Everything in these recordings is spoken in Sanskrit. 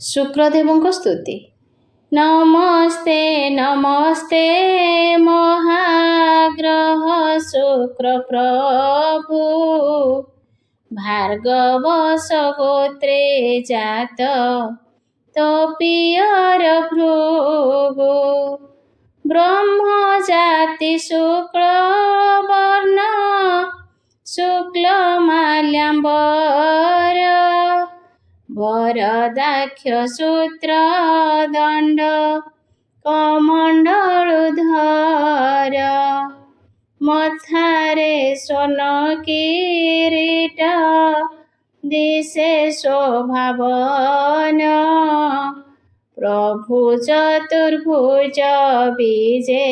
शुक्रदेवଙ୍କ स्तुति। नमस्ते नमस्ते महाग्रह शुक्र प्रभु, भार्गव सगोत्रे जात तपियर भृगु, ब्रह्म जाति शुक्ल वर्ण शुक्ल माल्याम्बर, वरदाक्ष सूत्र दंड कमंडलुधर, मथारे स्वर्ण किरीट दिशे शोभावन, प्रभु चतुर्भुज बीजे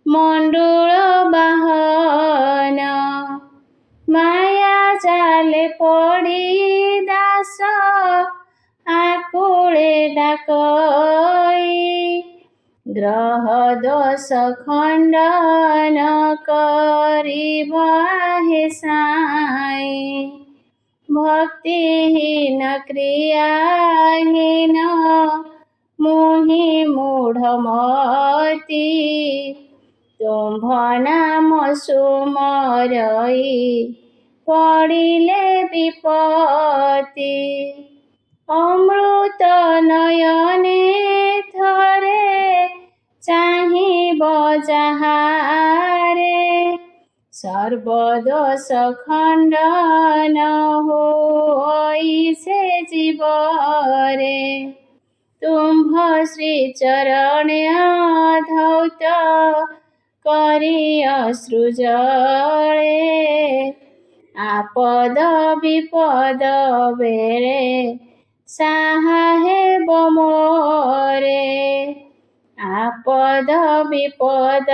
मंडूल बाहन, माया जाले पड़ी दास आकुले डाकई, ग्रह दोष खंडन करिब हे साई, भक्तिहीन क्रियाहीन मुहि मूढ़मती, तुम्भ नाम सुमरई पड़िले विपत्ति, अमृत नयने थरे चाहिब जाहारे, सर्वदोष खंडन होई से जीवरे, तुम्भ श्री चरणे धौत करी अश्रुजले, आपद विपद बेले साहा हेब मोरे, आपद विपद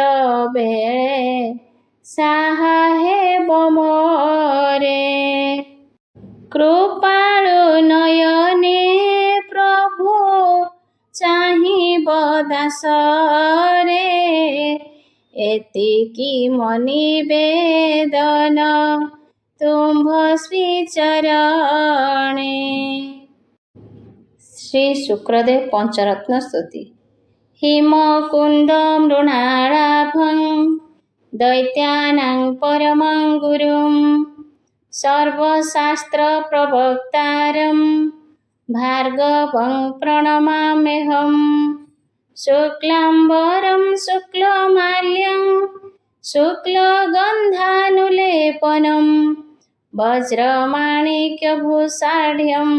बेले साहा हेब मोरे, कृपाळु नयने प्रभु चाहिब दासरे, एतिकी मनिवेदन तुम्भ श्री चरणे। श्री शुक्रदेव पंचरत्न स्तुति। हिमकुंद मृणालाभं दैत्यानां परमं गुरुं, सर्वशास्त्र प्रवक्तारं भार्गवं प्रणमाम्यहं, शुक्लांबरं शुक्लमाल्यं शुक्लगन्धानुलेपनं, वज्रमाणिक्यभूषाढ्यं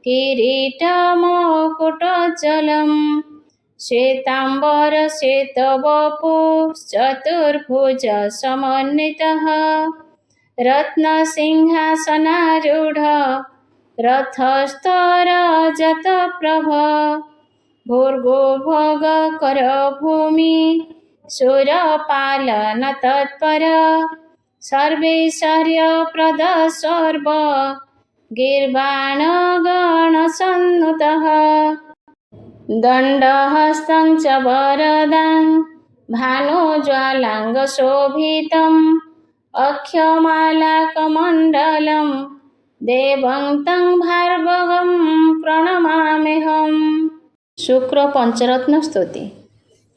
किरीटमकुटोज्ज्वलं, श्वेतांबर श्वेतवपु चतुर्भुज समन्वितः, रत्नसिंहासनारूढ रथस्थरजतप्रभ, भूर्भुवग कर भूमि सुरपालन तत्पर, सर्वैश्वर्यप्रद सर्व गीर्वाण गणसन्नुतः, दण्डहस्तं च वरदां भानुज्वालाङ्गशोभितम्, अक्षमालाकमण्डलं देवं तं भार्गवं प्रणमाम्यहम्। शुक्र पंचरत्न स्तुति।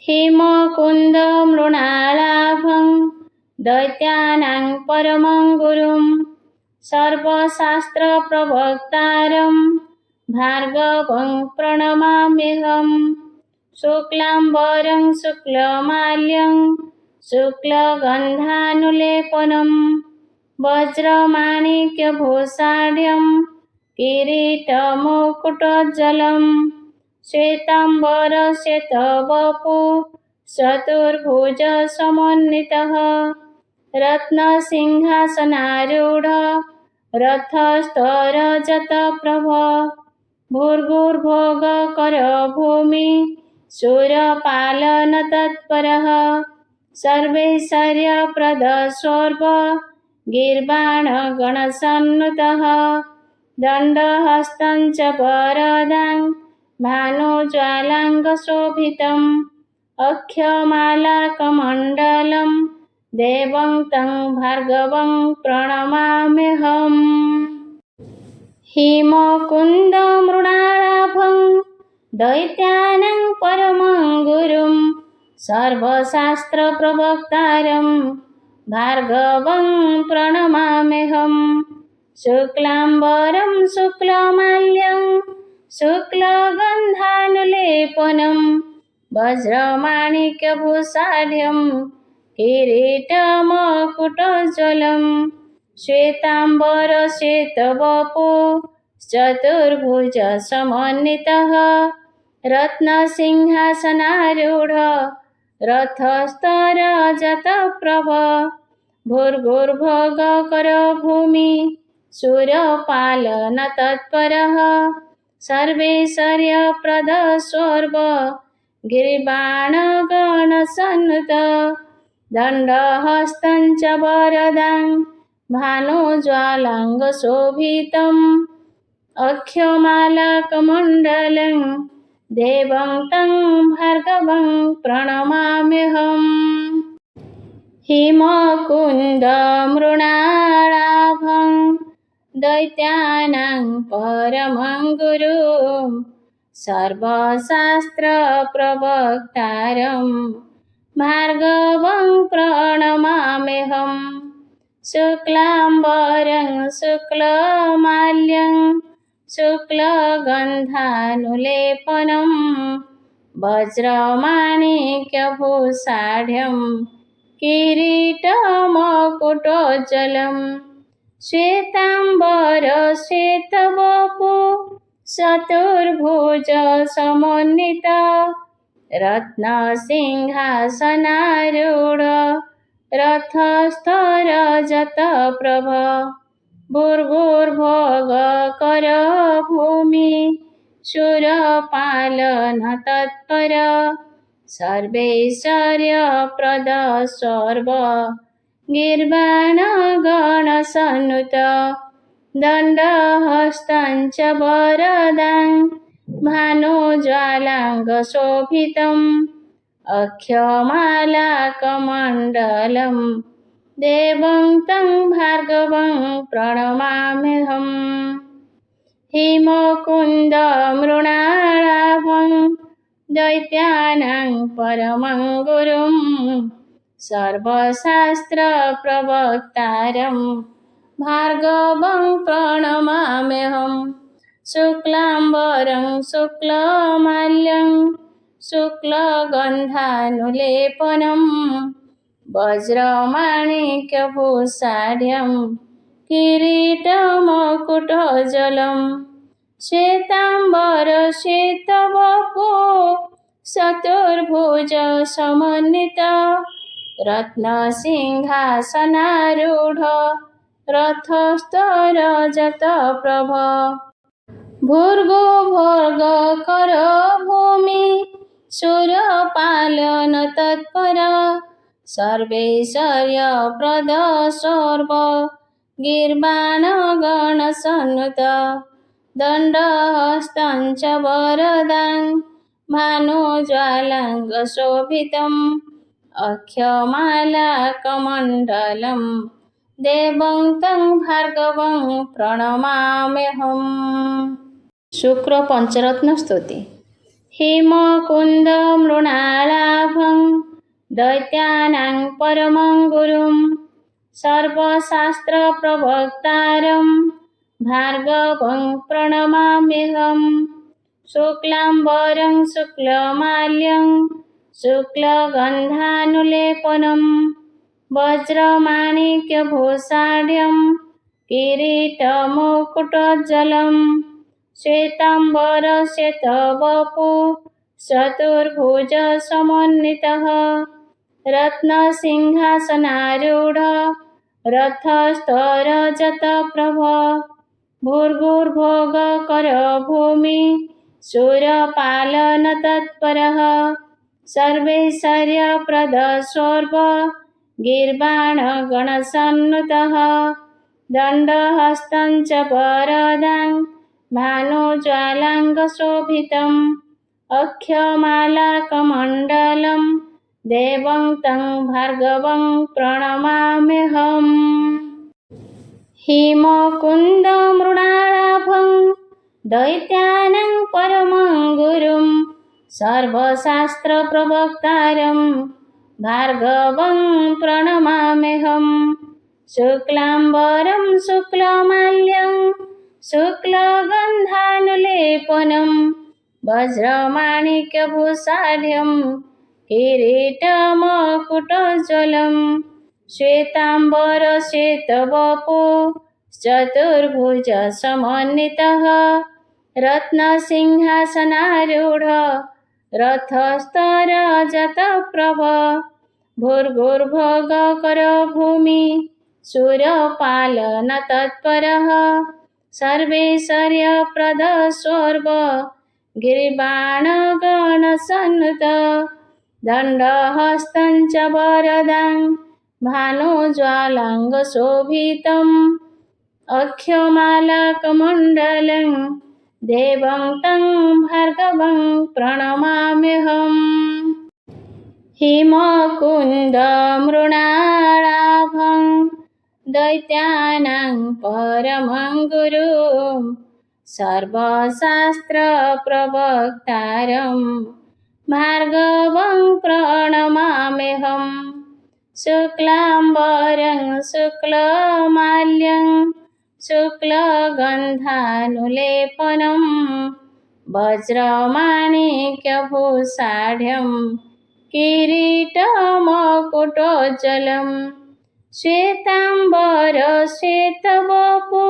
हिमकुंद मृणालाभं दैत्यानां परमं गुरुं, सर्वशास्त्र प्रवक्तारं भार्गवं प्रणमाम्यहं, शुक्लांबरं शुक्लमाल्यं शुक्लगन्धानुलेपनं, वज्रमाणिक्यभूषाढ्यं किरीटमुकुटोज्ज्वलं, श्वेतांबर श्वेतवपु चतुर्भुज समन्वितः, रत्नसिंहासनारूढ रथस्थरजतप्रभ, भूर्भुवग कर भूमि सुरपालन तत्परः, सर्वैश्वर्यप्रद सर्व गीर्वाण गणसन्नुतः, दण्डहस्तं च वरदां भानुज्वालाङ्गशोभितम्, अक्षमालाकमण्डलं देवं तं भार्गवं प्रणमाम्यहम्। हिमकुंद मृणाला दैत्यानां परमं गुरुं सर्वशास्त्रप्रवक्तारं भार्गवं प्रणमाम्यहम्। शुक्लाम्बरं शुक्लमाल्यं शुक्लगन्धानुलेपनं वज्रमाणिक्यभूषाढ्यं किरीटमकुटोज्ज्वलं श्वेताम्बरश्वेतवपु चतुर्भुजसमन्वितः रत्नसिंहासनारूढ रथस्थरजतप्रभ भूर्भुवः भूमि सुरपालनतत्परः सर्वैश्वर्यप्रदः सोऽर्व गिरिबाणगणसन्नुत दण्डहस्तं च वरदां भानुज्वालाङ्गशोभितम् अक्षमालाकमण्डलं देवं तं भार्गवं प्रणमाम्यहम्। हिमकुन्दमृणालाभं दैत्यानां परमं गुरुं सर्वशास्त्रप्रवक्तारं भार्गवं प्रणमाम्यहम्। शुक्लाम्बरं शुक्लमाल्यं शुक्लगन्धानुलेपनं वज्रमाणिक्यभूषाढ्यं किरीटमकुटोज्ज्वलं श्वेताम्बरश्वेतवपु चतुर्भुजसमन्वित रत्नसिंहासनारूढ रथस्थरजतप्रभ भूर्भुवः भूमि सुरपालनतत्पर सर्वैश्वर्यप्रदः सोऽर्व गिर्वाणगणसन्नुत दण्डहस्तं च वरदां भानुज्वालाङ्गशोभितम् अक्षमालाकमण्डलं देवं तं भार्गवं प्रणमाम्यहम्। हिमकुन्दमृणालाभं दैत्यानां परमं गुरुं सर्वशास्त्रप्रवक्तारं भार्गवं प्रणमाम्यहम्। शुक्लाम्बरं शुक्लमाल्यं शुक्लगन्धानुलेपनं वज्रमाणिक्यभूषाढ्यं किरीटमकुटोज्ज्वलं श्वेताम्बरश्वेतवपु चतुर्भुजसमन्वित रत्नसिंहासनारूढ रथस्थरजतप्रभ भूर्भुवः भूमि सुरपालनतत्पर सर्वैश्वर्यप्रदः सोऽर्व गिर्वाणगणसन्नुत दण्डहस्तं च वरदां भानुज्वालाङ्गशोभितम् अक्षमालाकमण्डलं देवं तं भार्गवं प्रणमाम्यहम्। शुक्र पंचरत्न स्तुति। हिमकुन्दमृणालाभं दैत्यानां परमं गुरुं सर्वशास्त्रप्रवक्तारं भार्गवं प्रणमाम्यहम्। शुक्लाम्बरं शुक्लमाल्यं शुक्लगन्धानुलेपनं वज्रमाणिक्यभूषाढ्यं किरीटमकुटोज्ज्वलं श्वेताम्बरश्वेतवपु चतुर्भुजसमन्वितः रत्नसिंहासनारूढ रथस्थरजतप्रभ भूर्भुवः भूमि सुरपालनतत्परः सर्वैश्वर्यप्रदः सोऽर्व गिर्वाणगणसन्नुतः दण्डहस्तं च वरदां भानुज्वालाङ्गशोभितम् अक्षमालाकमण्डलं देवं तं भार्गवं प्रणमाम्यहम्। हिमकुन्दमृणालाभं दैत्यानां परमं गुरुं सर्वशास्त्रप्रवक्तारं भार्गवं प्रणमाम्यहम्। शुक्लाम्बरं शुक्लमाल्यं शुक्लगन्धानुलेपनं वज्रमाणिक्यभूषाढ्यं किरीटमकुटोज्ज्वलं श्वेताम्बरश्वेतवपु चतुर्भुजसमन्वितः रत्नसिंहासनारूढ रथस्थरजतप्रभ भूर्भुवःकरभूमि सुरपालनतत्परः सर्वैश्वर्यप्रदस्वर्ग गिरिबाणगणसन्नुत दण्डहस्तं च वरदां भानुज्वालाङ्गशोभितम् अक्षमालाकमण्डलं देवं तं भार्गवं प्रणमाम्यहम्। हिमकुन्दमृणालाभं दैत्यानां परमं गुरुं सर्वशास्त्रप्रवक्तारं भार्गवं प्रणमाम्यहम्। शुक्लाम्बरं शुक्लमाल्यं शुक्लगन्धानुलेपनं वज्रमाणिक्यभूषाढ्यं किरीटमकुटोज्ज्वलं श्वेताम्बरश्वेतवपु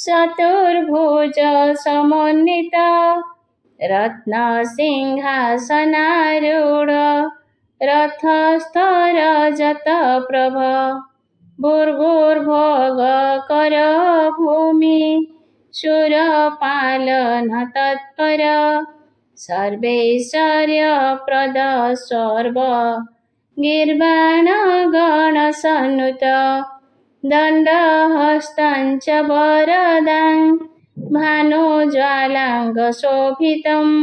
चतुर्भुजसमन्वित रत्नसिंहासनारूढ रथस्थरजतप्रभ भूर्भुवःकरभूमि सुरपालनतत्पर सर्वैश्वर्यप्रदस्वर्ग गिर्वाणगणसन्नुत दण्डहस्तं च वरदां भानुज्वालाङ्गशोभितम्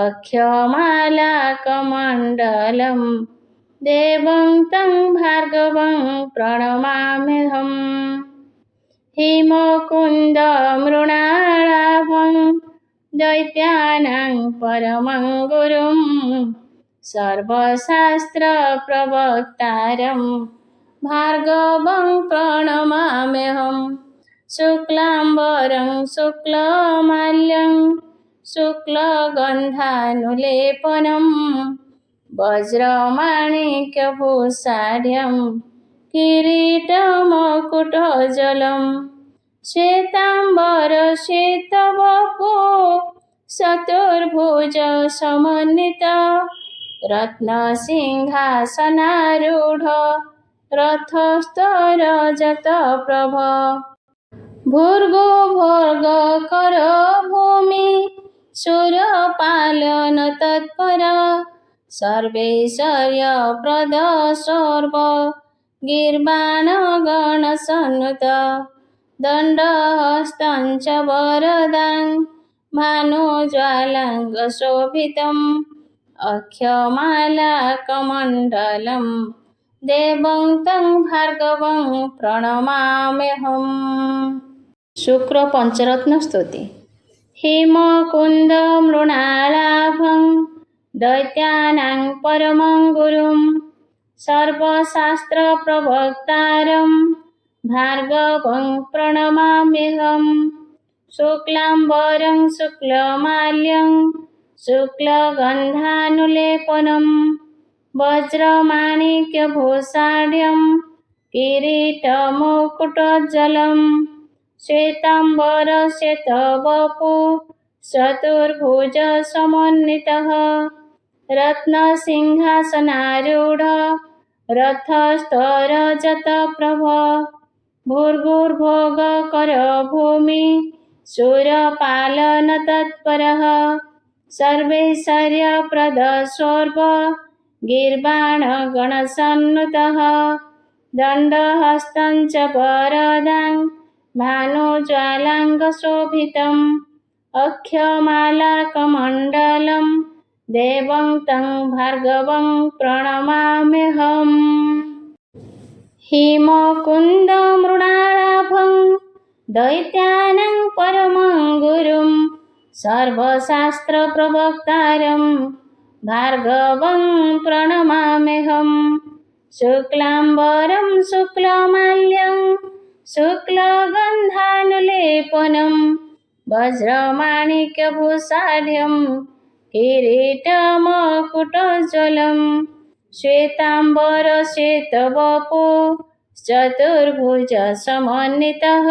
अक्षमालाकमण्डलं देवं तं भार्गवं प्रणमाम्यहम्। हिमकुन्दमृणालाभं दैत्यानां परमं गुरुं सर्वशास्त्रप्रवक्तारं भार्गवं प्रणमाम्यहम्। शुक्लाम्बरं शुक्लमाल्यं शुक्लगन्धानुलेपनं वज्रमाणिक्यभूषाढ्यं किरीटमकुटोज्ज्वलं श्वेताम्बरश्वेतवपु चतुर्भुजसमन्वित रत्नसिंहासनारूढ रथस्थरजतप्रभ भूर्भुवःकरभूमि सुरपालनतत्पर सर्वैश्वर्यप्रदस्वर्ग गिर्वाणगणसन्नुत दण्डहस्तं च वरदां भानुज्वालाङ्गशोभितम् अक्षमालाकमण्डलं देवं तं भार्गवं प्रणमाम्यहम्। शुक्र पंचरत्न स्तुति। हिमकुन्दमृणालाभं दैत्यानां परमं गुरुं सर्वशास्त्रप्रवक्तारं भार्गवं प्रणमाम्यहम्। शुक्लाम्बरं शुक्लमाल्यं शुक्लगन्धानुलेपनं वज्रमाणिक्यभूषाढ्यं किरीटमकुटोज्ज्वलं श्वेताम्बरश्वेतवपु चतुर्भुजसमन्वितः रत्नसिंहासनारूढ रथस्थरजतप्रभ भूर्भुवःकरभूमि सुरपालनतत्परः सर्वैश्वर्यप्रदस्वर्ग गिर्वाणगणसन्नुतः दण्डहस्तं च वरदां भानुज्वालाङ्गशोभितम् अक्षमालाकमण्डलं देवं तं भार्गवं प्रणमाम्यहम्। हिमकुन्दमृणालाभं दैत्यानां परमं गुरुं सर्वशास्त्रप्रवक्तारं भार्गवं प्रणमाम्यहम्। शुक्लाम्बरं शुक्लमाल्यं शुक्लगन्धानुलेपनं वज्रमाणिक्यभूषाढ्यं किरीटमकुटोज्ज्वलं श्वेताम्बरश्वेतवपु चतुर्भुजसमन्वितः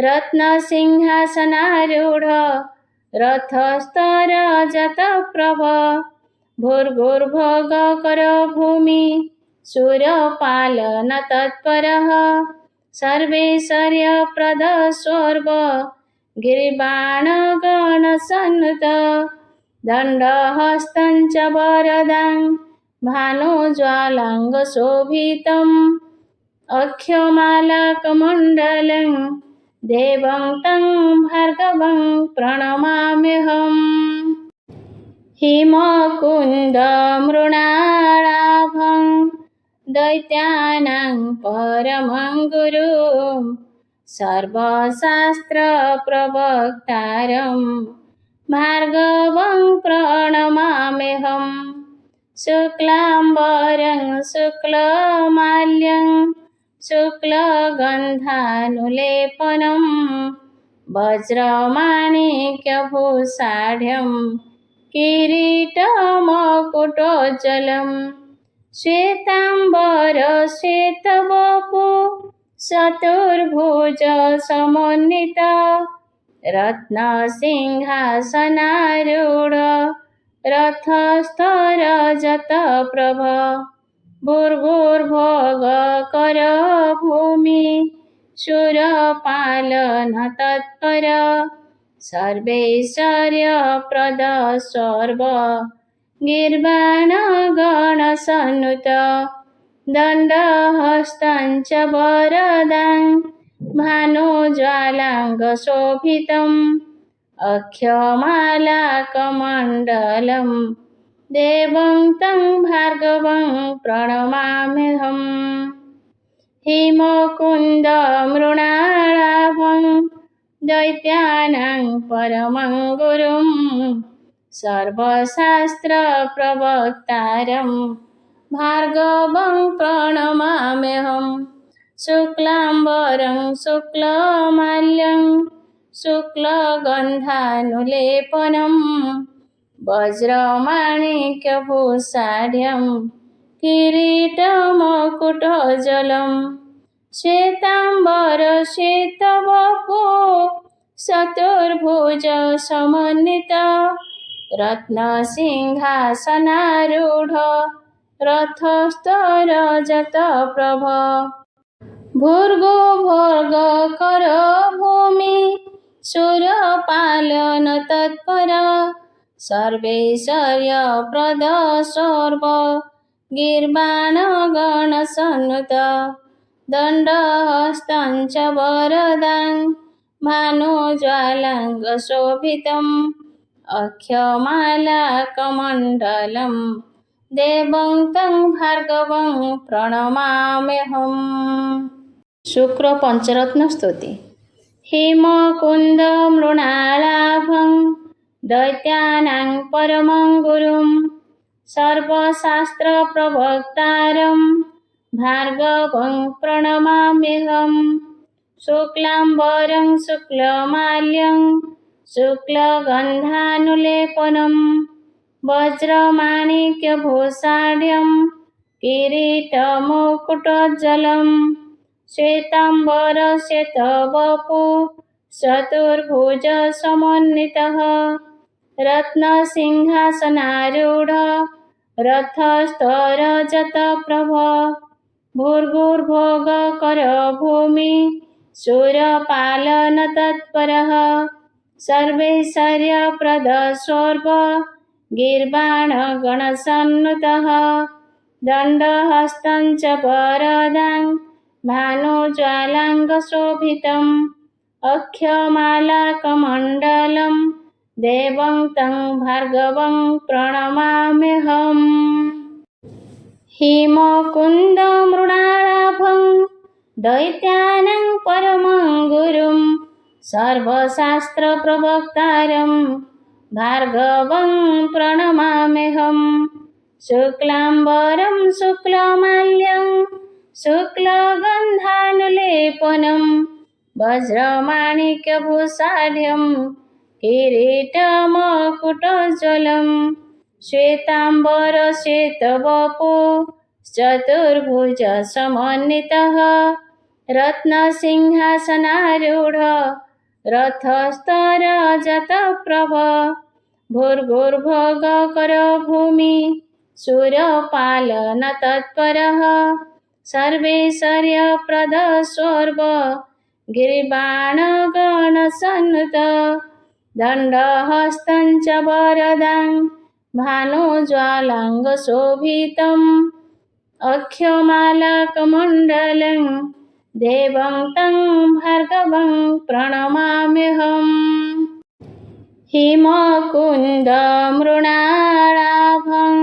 रत्नसिंहासनारूढ रथस्थरजतप्रभ भूर्भुवःकरो भूमि सुरपालनतत्परः सर्वैश्वर्यप्रदः सर्व गिरिबाणगणसन्नुत दण्डहस्तं च वरदां भानुज्वालाङ्गशोभितम् अक्षमालाकमण्डलं देवं तं भार्गवं प्रणमाम्यहम्। हिमकुन्दमृणालाभं दैत्यानां परमं गुरुं सर्वशास्त्रप्रवक्तारं भार्गवं प्रणमाम्यहम्। शुक्लाम्बरं शुक्लमाल्यं शुक्लगन्धानुलेपनं वज्रमाणिक्यभूषाढ्यं किरीटमकुटोज्ज्वलं श्वेताम्बरश्वेतवपु चतुर्भुजसमन्वित रत्नसिंहासनारूढ रथस्थरजतप्रभ भूर्भुवःकरो भूमि सुरपालनतत्पर सर्वैश्वर्यप्रदः सर्व गिर्वाणगणसन्नुत दण्डहस्तं च वरदां भानुज्वालाङ्गशोभितम् अक्षमालाकमण्डलं देवं तं भार्गवं प्रणमाम्यहम्। हिमकुन्दमृणालाभं दैत्यानां परमं गुरुं सर्वशास्त्रप्रवक्तारं भार्गवं प्रणमाम्यहम्। शुक्लाम्बरं शुक्लमाल्यं शुक्लगन्धानुलेपनं वज्रमाणिक्यभूषाढ्यं किरीटमकुटोज्ज्वलं श्वेताम्बरश्वेतवपु चतुर्भुजसमन्वित रत्नसिंहासनारूढ रथस्थरजतप्रभ भूर्भुवःकरो भूमि सुरपालनतत्पर सर्वैश्वर्यप्रदः सर्व गिर्वाणगणसन्नुत दण्डहस्तं च वरदां भानुज्वालाङ्गशोभितम् अक्षमालाकमण्डलं देवं तं भार्गवं प्रणमाम्यहम्। शुक्र पंचरत्न स्तुति। हिमकुन्दमृणालाभं दैत्यानां परमं गुरुं सर्वशास्त्रप्रवक्तारं भार्गवं प्रणमाम्यहम्। शुक्लाम्बरं शुक्लमाल्यं शुक्लगन्धानुलेपनं वज्रमाणिक्यभूषाढ्यं किरीटमकुटोज्ज्वलं श्वेताम्बरश्वेतवपु चतुर्भुजसमन्वितः रत्नसिंहासनारूढ रथस्थरजतप्रभ भूर्भुवःकरो भूमि सुरपालनतत्परः सर्वैश्वर्यप्रदः सर्व गिर्वाणगणसन्नुतः दण्डहस्तं च वरदां भानुज्वालाङ्गशोभितम् अक्षमालाकमण्डलं देवं तं भार्गवं प्रणमाम्यहम्। हिमकुन्दमृणालाभं दैत्यानां परमं गुरुं सर्वशास्त्रप्रवक्तारं भार्गवं प्रणमाम्यहम्। शुक्लाम्बरं शुक्लमाल्यं शुक्लगन्धानुलेपनं वज्रमाणिक्यभूषाढ्यं किरीटमकुटोज्ज्वलं श्वेताम्बरश्वेतवपो चतुर्भुजसमन्वितः रत्नसिंहासनारूढ रथस्थरजतप्रभ भूर्भुवःकरो भूमि सुरपालनतत्परः सर्वैश्वर्यप्रदः सर्व गिरिबाणगणसन्नुत दण्डहस्तं च वरदां भानुज्वालाङ्गशोभितम् अक्षमालाकमण्डलं देवं तं भार्गवं प्रणमाम्यहम्। हिमकुन्दमृणालाभं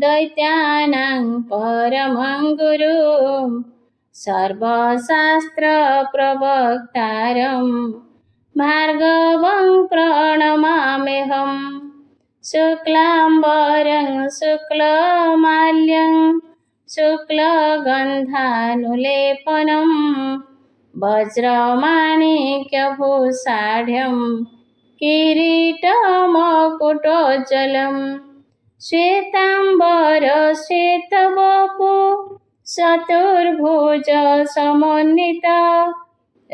दैत्यानां परमं गुरुं सर्वशास्त्रप्रवक्तारं भार्गवं प्रणमाम्यहम्। शुक्लाम्बरं शुक्लमाल्यं शुक्लगन्धानुलेपनं वज्रमाणिक्यभूषाढ्यं किरीटमकुटोज्ज्वलं श्वेताम्बरश्वेतवपो चतुर्भुजसमन्वित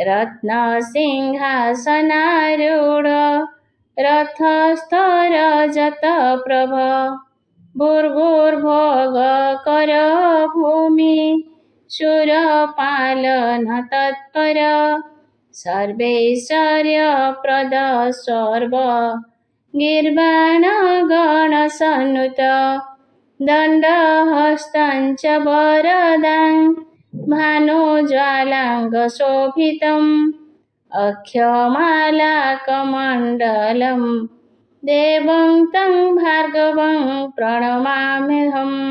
रत्नसिंहासनारूढ रथस्थरजतप्रभ भूर्भुवःकरो भूमि सुरपालनतत्पर सर्वैश्वर्यप्रदः सर्व गिर्वाणगणसन्नुत दण्डहस्तं च वरदां भानुज्वालाङ्गशोभितम् अक्षमालाकमण्डलं देवं तं भार्गवं प्रणमाम्यहम्।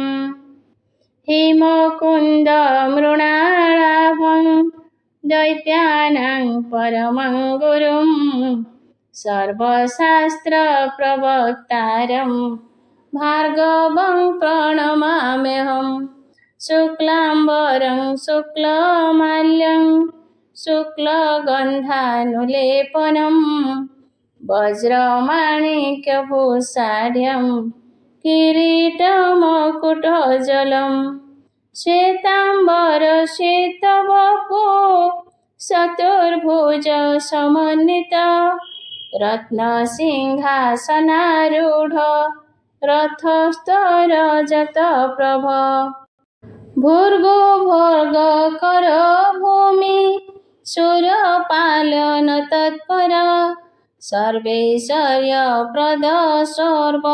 हिमकुन्दमृणालाभं दैत्यानां परमं गुरुं सर्वशास्त्रप्रवक्तारं भार्गवं प्रणमाम्यहम्। शुक्लाम्बरं शुक्लमाल्यं शुक्लगन्धानुलेपनं वज्रमाणिक्यभूषाढ्यं किरीटमकुटोज्ज्वलं श्वेताम्बरश्वेतवपो चतुर्भुजसमन्वित रत्नसिंहासनारूढ रथस्थरजतप्रभ भूर्भुवःकरो भूमि सुरपालनतत्पर सर्वैश्वर्यप्रदः सर्व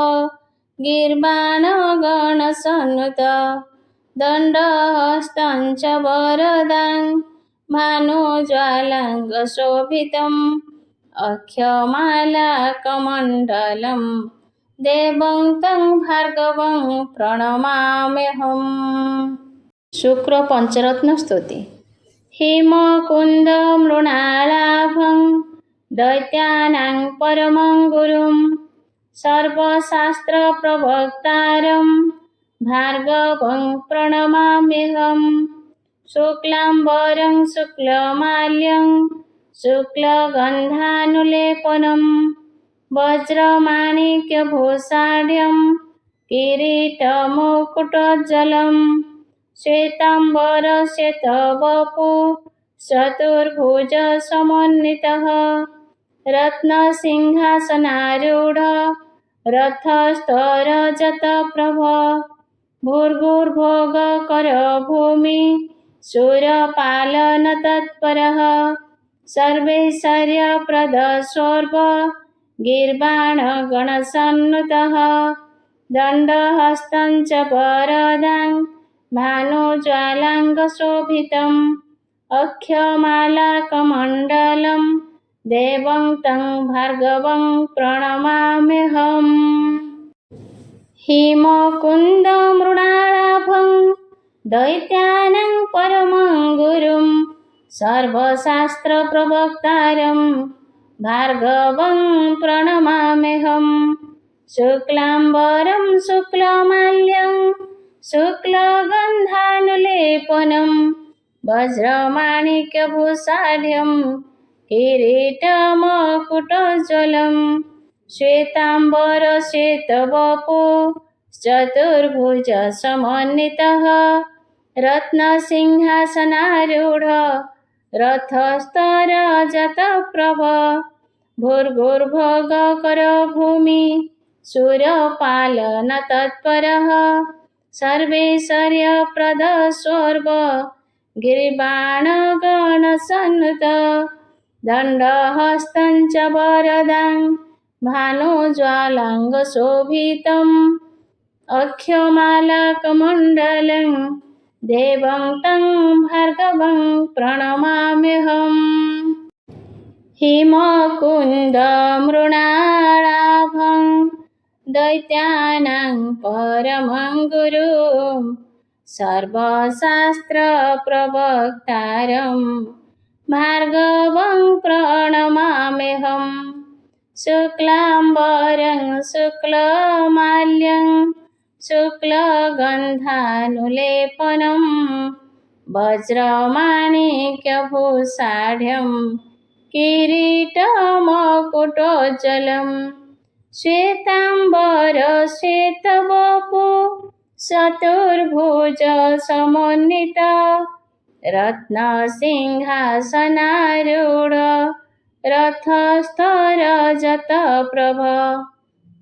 गिर्वाणगणसन्नुत दण्डहस्तं च वरदां भानुज्वालाङ्गशोभितम् अक्षमालाकमण्डलं देवं तं भार्गवं प्रणमाम्यहम्। शुक्र पंचरत्न स्तुति। हिमकुन्दमृणालाभं दैत्यानां परमं गुरुं सर्वशास्त्रप्रवक्तारं भार्गवं प्रणमाम्यहम्। शुक्लाम्बरं शुक्लमाल्यं शुक्लगन्धानुलेपनं वज्रमाणिक्यभूषाढ्यं किरीटमकुटोज्ज्वलं श्वेताम्बरश्वेतवपो चतुर्भुजसमन्वितः रत्नसिंहासनारूढ रथस्थरजतप्रभ भूर्भुवःकरो भूमि सुरपालनतत्परः सर्वैश्वर्यप्रदः सर्व गिर्वाणगणसन्नुतः दण्डहस्तं च वरदां भानुज्वालाङ्गशोभितम् अक्षमालाकमण्डलं देवं तं भार्गवं प्रणमाम्यहम्। हिमकुन्दमृणालाभं दैत्यानां परमं गुरुं सर्वशास्त्रप्रवक्तारं भार्गवं प्रणमाम्यहम्। शुक्लाम्बरं शुक्लमाल्यं शुक्लगन्धानुलेपनं वज्रमाणिक्यभूषाढ्यं किरीटमकुटोज्ज्वलं श्वेताम्बरश्वेतवपु चतुर्भुजसमन्वितः रत्नसिंहासनारूढ रथस्थरजतप्रभ भूर्भुवः भूमि सुरपालनतत्परः सर्वैश्वर्यप्रदः स्वर्ग गिरिबाणगणसन्नुत दण्डहस्तं च वरदां भानुज्वालाङ्गशोभितम् अक्षमालाकमण्डलं देवं तं भार्गवं प्रणमाम्यहम्। हिमकुन्दमृणालाभं दैत्यानां परमं गुरुं सर्वशास्त्रप्रवक्तारं भार्गवं प्रणमाम्यहम्। शुक्लाम्बरं शुक्लमाल्यं शुक्लगन्धानुलेपनं वज्रमाणिक्यभूषाढ्यं किरीटमकुटोज्ज्वलं श्वेताम्बरश्वेतवपु चतुर्भुजसमन्वित रत्नसिंहासनारूढ रथस्थरजतप्रभ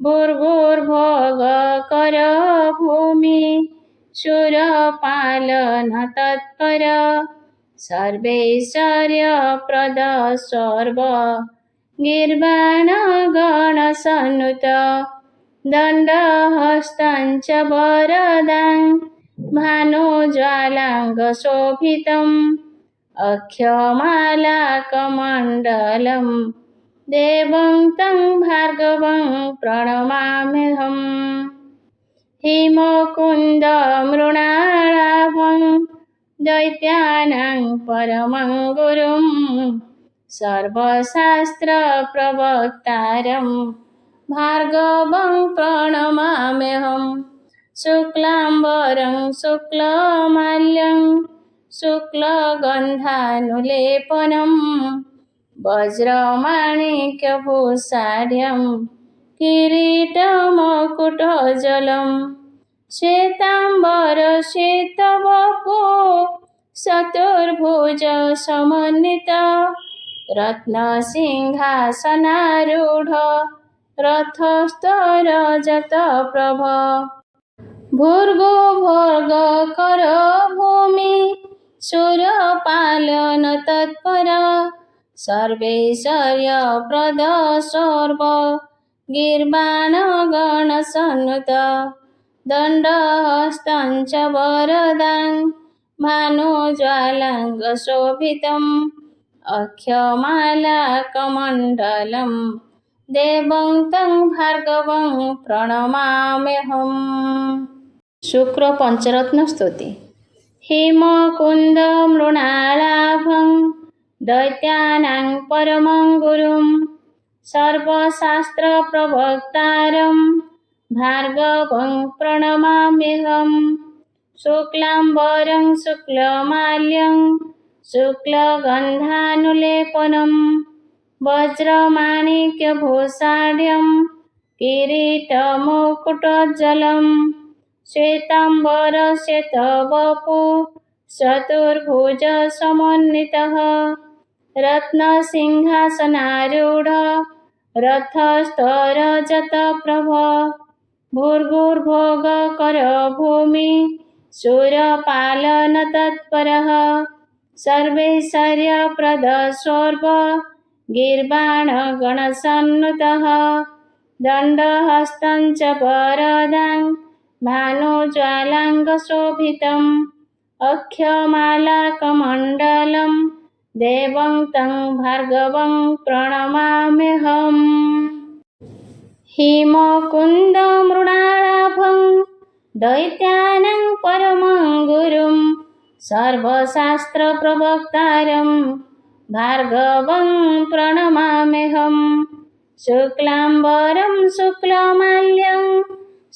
भूर्भुवः भूमि सुरपालनतत्पर सर्वैश्वर्यप्रदः सर्व गिर्वाणगणसन्नुत दण्डहस्तं च वरदां भानुज्वालाङ्गशोभितम् अक्षमालाकमण्डलं देवं तं भार्गवं प्रणमाम्यहम्। हिमकुन्दमृणालाभं दैत्यानां परमं गुरुं सर्वशास्त्रप्रवक्तारं भार्गवं प्रणमाम्यहम्। शुक्लाम्बरं शुक्लमाल्यं शुक्लगन्धानुलेपनं वज्रमाणिक्यभूषाढ्यं किरीटमकुटोज्ज्वलं श्वेताम्बरश्वेतवपु चतुर्भुजसमन्वित रत्नसिंहासनारूढ रथस्थरजतप्रभ भूर्भुवः भूमि सुरपालनतत्पर सर्वैश्वर्यप्रदः सर्व गिर्वाणगणसन्नुत दण्डहस्तं च वरदां भानुज्वालाङ्गशोभितम् अक्षमालाकमण्डलं देवं तं भार्गवं प्रणमाम्यहम्। शुक्र पंचरत्न स्तुति। हिमकुन्दमृणालाभं दैत्यानां परमं गुरुं सर्वशास्त्रप्रवक्तारं भार्गवं प्रणमाम्यहम्। शुक्लाम्बरं शुक्लमाल्यं शुक्लगन्धानुलेपनं वज्रमाणिक्यभूषाढ्यं किरीटमकुटोज्ज्वलं श्वेताम्बरश्वेतवपु चतुर्भुजसमन्वितः रत्नसिंहासनारूढ रथस्थरजतप्रभ भूर्भुवः भूमि सुरपालनतत्परः सर्वैश्वर्यप्रदः सर्व गिर्वाणगणसन्नुतः दण्डहस्तं च वरदां भानुज्वालाङ्गशोभितम् अक्षमालाकमण्डलं देवं तं भार्गवं प्रणमाम्यहम्। हिमकुन्दमृणालाभं दैत्यानां परमं गुरुं सर्वशास्त्रप्रवक्तारं भार्गवं प्रणमाम्यहम्। शुक्लाम्बरं शुक्लमाल्यं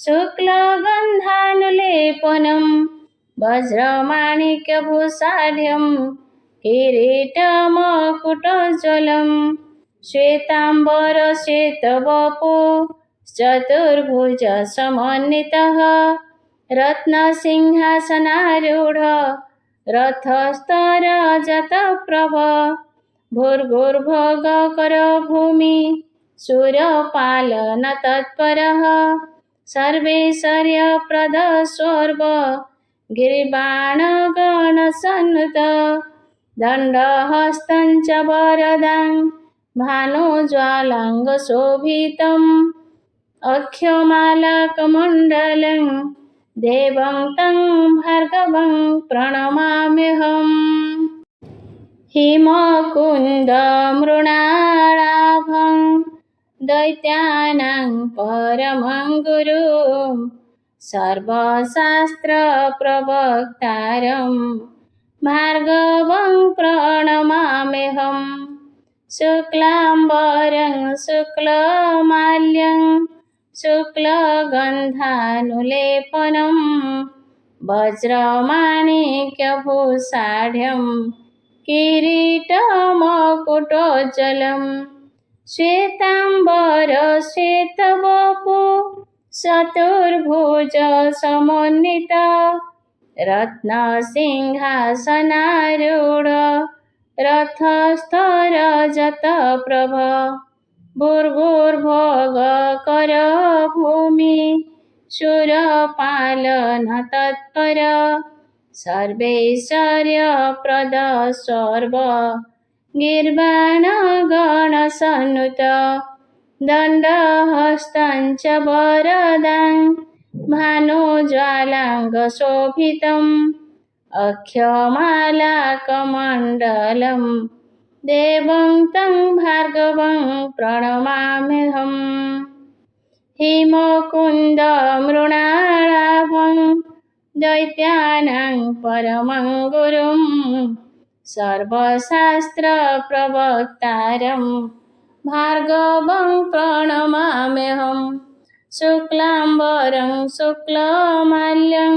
शुक्लगन्धानुलेपनं वज्रमाणिक्यभूषाढ्यं किरीटमकुटोज्ज्वलं श्वेताम्बरश्वेतवपु चतुर्भुजसमन्वितः रत्नसिंहासनारूढ रथस्थरजतप्रभ भूर्भुवःकरो भूमि सुरपालनतत्परः सर्वैश्वर्यप्रदः सर्व गिरिबाणगणसन्नुत दण्डहस्तं च वरदां भानुज्वालाङ्गशोभितम् अक्षमालाकमण्डलं देवं तं भार्गवं प्रणमाम्यहम्। हिमकुन्दमृणालाभं दैत्यानां परमं गुरुं सर्वशास्त्रप्रवक्तारं भार्गवं प्रणमाम्यहम्। शुक्लाम्बरं शुक्लमाल्यं शुक्लगन्धानुलेपनं वज्रमाणिक्यभूषाढ्यं किरीटमकुटोज्ज्वलं श्वेताम्बरश्वेतवपु चतुर्भुजसमन्वित रत्नसिंहासनारूढ रथस्थरजतप्रभ भूर्भुवःकरो भूमि सुरपालनतत्पर सर्वैश्वर्यप्रदः सर्व गिर्वाणगणसन्नुत दण्डहस्तं च वरदां भानुज्वालाङ्गशोभितम् अक्षमालाकमण्डलं देवं तं भार्गवं प्रणमाम्यहम्। हिमकुन्दमृणालाभं दैत्यानां परमं गुरुं सर्वशास्त्रप्रवक्तारं भार्गवं प्रणमाम्यहम्। शुक्लाम्बरं शुक्लमाल्यं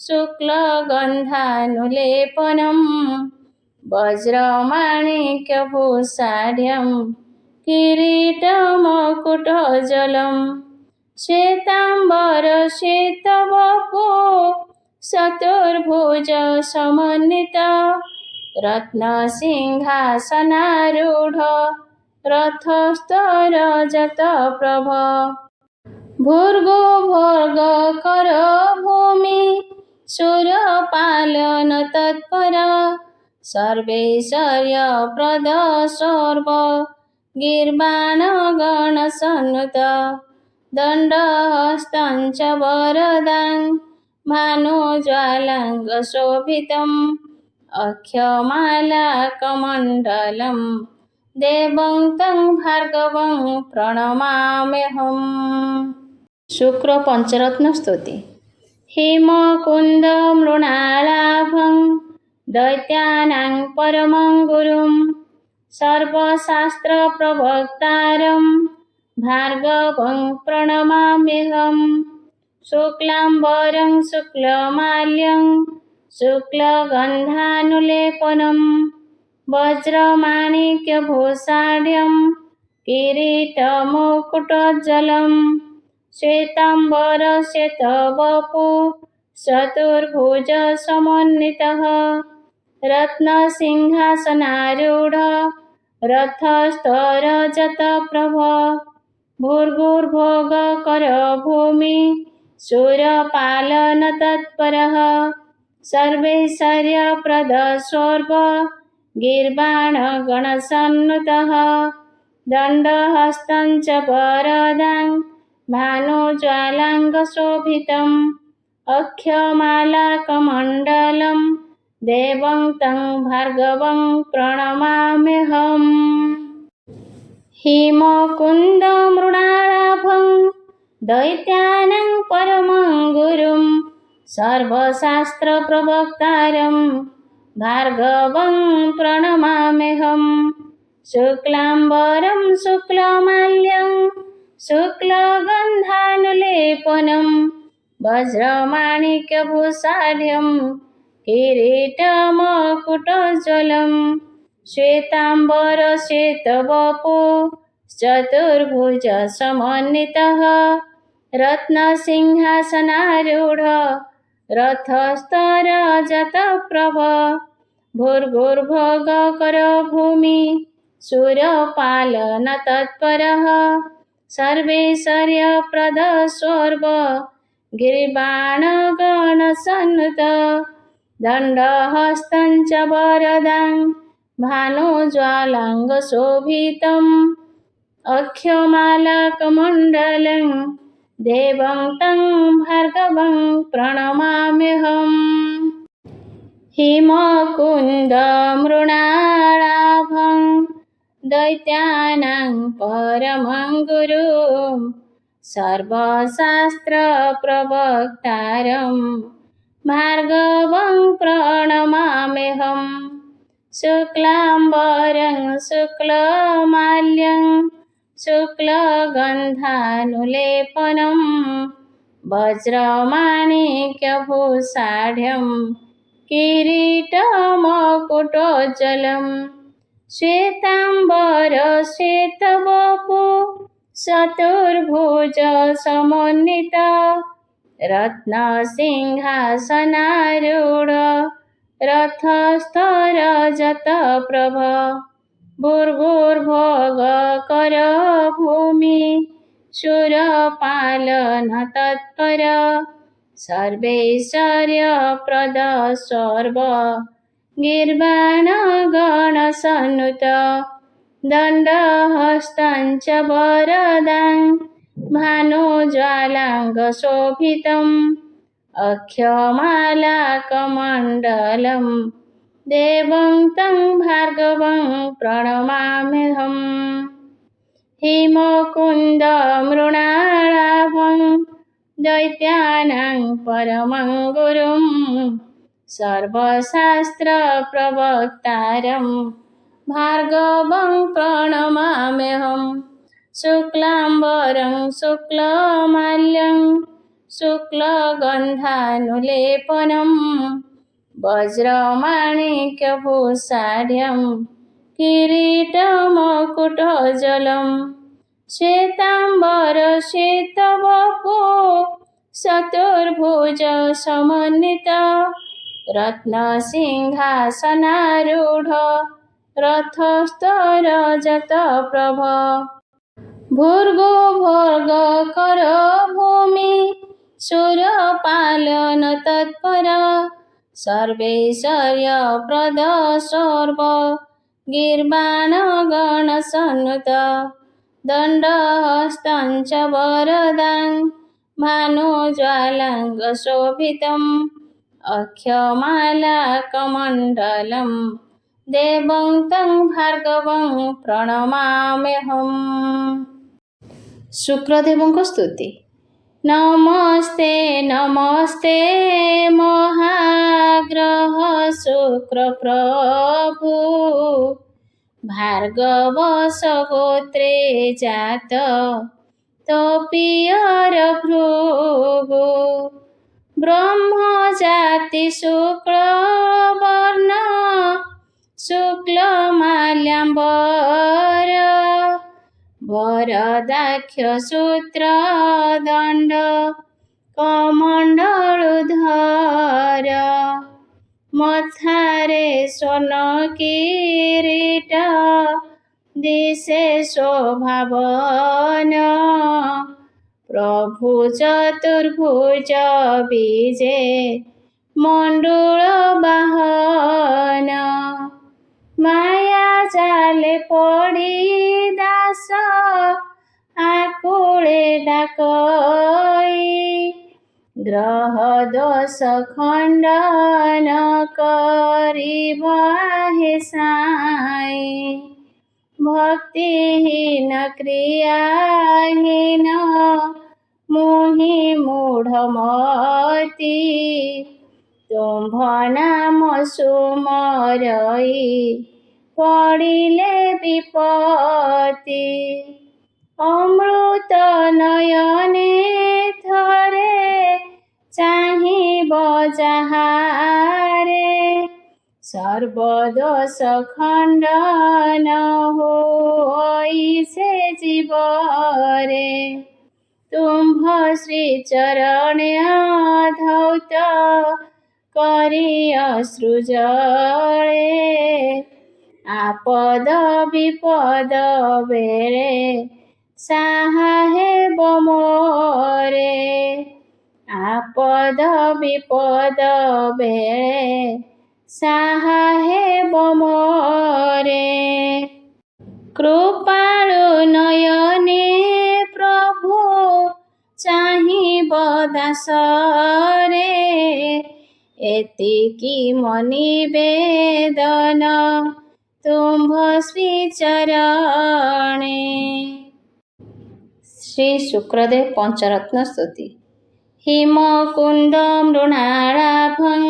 शुक्लगन्धानुलेपनं वज्रमाणिक्यभूषाढ्यं किरीटमकुटोज्ज्वलं श्वेताम्बरश्वेतवपु चतुर्भुजसमन्वित रत्नसिंहासनारूढ रथस्थरजतप्रभ भूर्भुवःकरो भूमि सुरपालनतत्पर सर्वैश्वर्यप्रदः सर्व गिर्वाणगणसन्नुत दण्डहस्तं च वरदां भानुज्वालाङ्गशोभितम् अक्षमालाकमण्डलं देवं तं भार्गवं प्रणमाम्यहम्। शुक्र पंचरत्न स्तुति। हिमकुन्दमृणालाभं दैत्यानां परमं गुरुं सर्वशास्त्रप्रवक्तारं भार्गवं प्रणमाम्यहम्। शुक्लाम्बरं शुक्लमाल्यं शुक्लगन्धानुलेपनं वज्रमाणिक्यभूषाढ्यं किरीटमकुटोज्ज्वलं श्वेताम्बरश्वेतवपु चतुर्भुजसमन्वितः रत्नसिंहासनारूढ रथस्थरजतप्रभ भूर्भुवःकरो भूमि सुरपालनतत्परः सर्वैश्वर्यप्रदः सर्व गिर्वाणगणसन्नुतः दण्डहस्तं च वरदां भानुज्वालाङ्गशोभितम् अक्षमालाकमण्डलं देवं तं भार्गवं प्रणमाम्यहम्। हिमकुन्दमृणालाभं दैत्यानां परमं गुरुं सर्वशास्त्रप्रवक्तारं भार्गवं प्रणमाम्यहम्। शुक्लाम्बरं शुक्लमाल्यं शुक्लगन्धानुलेपनं वज्रमाणिक्यभूषाढ्यं किरीटमकुटोज्ज्वलं श्वेताम्बरश्वेतवपु चतुर्भुजसमन्वितः रत्नसिंहासनारूढ रथस्थरजतप्रभ भूर्भुवःकरो भूमि सुरपालनतत्परः सर्वैश्वर्यप्रदः सर्व गिरिबाणगणसन्नुत दण्डहस्तं च वरदां भानुज्वालाङ्गशोभितम् अक्षमालाकमण्डलं देवं तं भार्गवं प्रणमाम्यहम्। हिमकुन्दमृणालाभं दैत्यानां परमं गुरुं सर्वशास्त्रप्रवक्तारं भार्गवं प्रणमाम्यहम्। शुक्लाम्बरं शुक्लमाल्यं शुक्लगन्धानुलेपनं वज्रमाणिक्यभूषाढ्यं किरीटमकुटोज्ज्वलं श्वेताम्बरश्वेतवपु चतुर्भुजसमन्वित रत्नसिंहासनारूढ रथस्थरजतप्रभ भूर्भुवःकरो भूमि सुरपालनतत्पर सर्वैश्वर्यप्रदः सर्व गिर्वाणगणसन्नुत दण्डहस्तं च वरदां भानुज्वालाङ्गशोभितम् अक्षमालाकमण्डलं देवं तं भार्गवं प्रणमाम्यहम्। हिमकुन्दमृणालाभं दैत्यानां परमं गुरुं सर्वशास्त्रप्रवक्तारं भार्गवं प्रणमाम्यहम्। शुक्लाम्बरं शुक्लमाल्यं शुक्लगन्धानुलेपनं वज्रमाणिक्यभूषाढ्यं किरीटमकुटोज्ज्वलं श्वेताम्बरश्वेतवपु चतुर्भुजसमन्वित रत्नसिंहासनारूढ रथस्थरजतप्रभ भूर्भुवःकरो भूमि सुरपालनतत्पर सर्वैश्वर्यप्रदः सर्व गिर्वाणगणसन्नुत दण्डहस्तं च वरदां भानुज्वालाङ्गशोभितम् अक्षमालाकमण्डलं देवं तं भार्गवं प्रणमाम्यहम्। शुक्रदेवଙ୍କ स्तुति। नमस्ते नमस्ते महाग्रह शुक्रप्रभु भार्गव सगोत्रे जात तोपियर भृगु ब्रह्मजाति शुक्लवर्ण शुक्लमाल्याम्बर वरदाख्यसूत्रदण्ड कमण्डलुधर मथारे स्वर्णकिरीट दिशे शोभावन प्रभु चतुर्भुज बीजे मण्डूलवाहन माया जाले पड़ी दास आकुले डाकई ग्रह दोष खण्डन करिब हे साई भक्तिहीन क्रियाहीन मुहि मूढमति तुम्भ नाम सुमरई पड़िले विपत्ति अमृत नयने थरे चाहिब जाहारे सर्वदोष खण्डन होई से जीवरे तुम्भ श्री चरणे धौत करी अश्रुजळे आपद विपद बेळे साहा हेब मोरे आपद विपद बेळे साहा हेब मोरे कृपाळु नयने प्रभु चाहिब दासरे एतिकी मनिवेदन तुम्भ श्री चरणे। श्री शुक्रदेव पंचरत्न स्तुति हिमकुंद मृणालाभं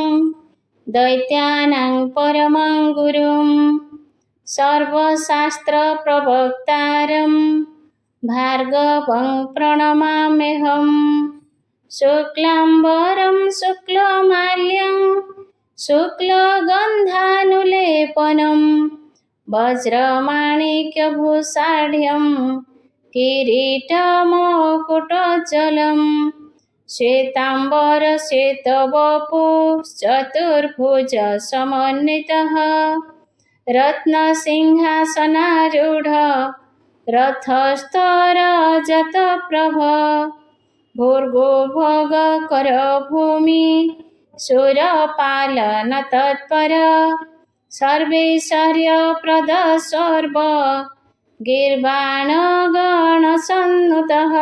दैत्यानां परमं गुरुं सर्वशास्त्र प्रवक्तारं भार्गवं प्रणमाम्यहं शुक्लाम्बरं शुक्लमाल्यं शुक्लगन्धानुलेपनं वज्रमाणिक्यभूषाढ्यं किरीटमकुटोज्ज्वलं श्वेताम्बर श्वेतवपु चतुर्भुज समन्वितः रत्नसिंहासनारूढ रथस्थ रजतप्रभ भूर्भुवगकर भूमि सुरपालन तत्पर सर्वैश्वर्यप्रद सर्व गीर्वाणगणसन्नुतः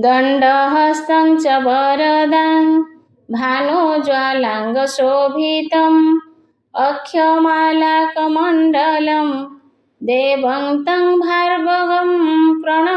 दण्डहस्तं च वरदां भानुज्वालाङ्गशोभितम् अक्षमालाकमण्डलं देवं तं भार्गवं प्रणमाम्यहम्